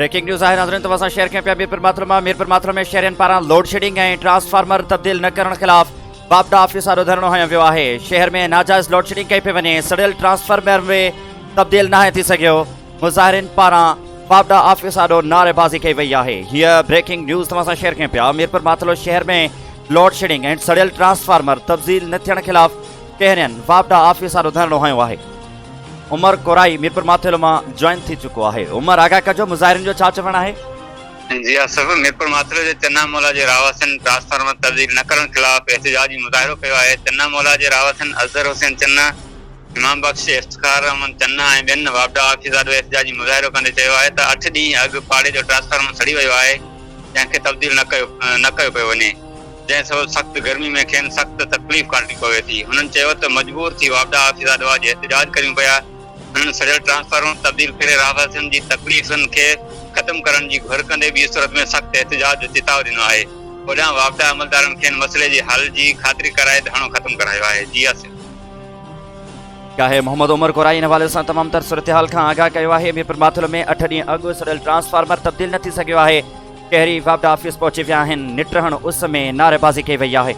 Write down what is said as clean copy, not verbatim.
Breaking news है नाज़रीन तव्हां सां शेयर कयां पिया मीरपुर माथुर में शहरियुनि पारां लोड शेडिंग ऐं ट्रांसफार्मर तब्दील न करण ख़िलाफ़ बाबडा ऑफिस आॾो धरणो हंयो वियो आहे। शहर में नाजाइज़ लोड शेडिंग कई पई वञे, सड़ियल ट्रांसफार्मर में तब्दील नाहे थी सघियो। मुज़ाहिरीन पारां बाबडा ऑफिस आॾो नारेबाज़ी कई वई आहे। हीअ ब्रेकिंग न्यूज़ तव्हां सां शेयर कयां पिया। मीरपुर माथुर शहर में लोड शेडिंग ऐं सड़ियल ट्रांसफार्मर तब्दील न थियण ख़िलाफ़ शहरियुनि बाबडा ऑफिस आॾो धरणो हंयो आहे। उमर कोराई मीरपुर माथुर मां जॉइन थी चुको आहे। उमर आगाह कजो, मुज़ाहिरीन जो छा चवणु आहे? जी असफ मीरपुर माथुर जे चन्ना मौला जे रावसन ट्रांसफार्मर तब्दील न करण खिलाफ एहतजाजी मुज़ाहिरो कयो आहे। चन्ना मौला जे रावसन अज़हर हुसैन चन्ना, इमाम बख्श इफ्तिखार अहमद चन्ना ऐं ॿियनि बाबडा ऑफिस आॾो एहतजाजी मुज़ाहिरो कंदे चयो आहे त 8 ॾींहं अॻु पाड़े जो ट्रांसफार्मर सड़ी वियो आहे, जंहिंखे तब्दील न कयो पियो वञे, जंहिं सबबि सख़्त गर्मी में खेनि सख़्त तकलीफ़ काटणी पवे थी। हुननि चयो त मजबूर थी बाबडा ऑफिस आॾो आज एहतजाज करियूं पिया। हुननि सड़ियल ट्रांसफार्मर तब्दील करे रावसन जी तकलीफ़ुनि खे ख़त्म करण जी घुर कंदे ॿी सूरत में सख़्त एहतजाज जो चिताव ॾिनो आहे। होॾां बाबडा अमलदारनि खे मसइले जे हल जी ख़ातिरी कराए धरणो ख़त्म करायो आहे। जी आहे मोहम्मद उमर कोराई इन हवाले सां तमामु तर सूरत-हाल खां आगाह कयो आहे। मीरपुर माथुर में 8 ॾींहं अॻु सड़ियल ट्रांसफार्मर तब्दील न थी सघियो आहे। शहरी बाबडा ऑफिस पहुची विया आहिनि। निट रहण उस में नारेबाज़ी कई वई आहे।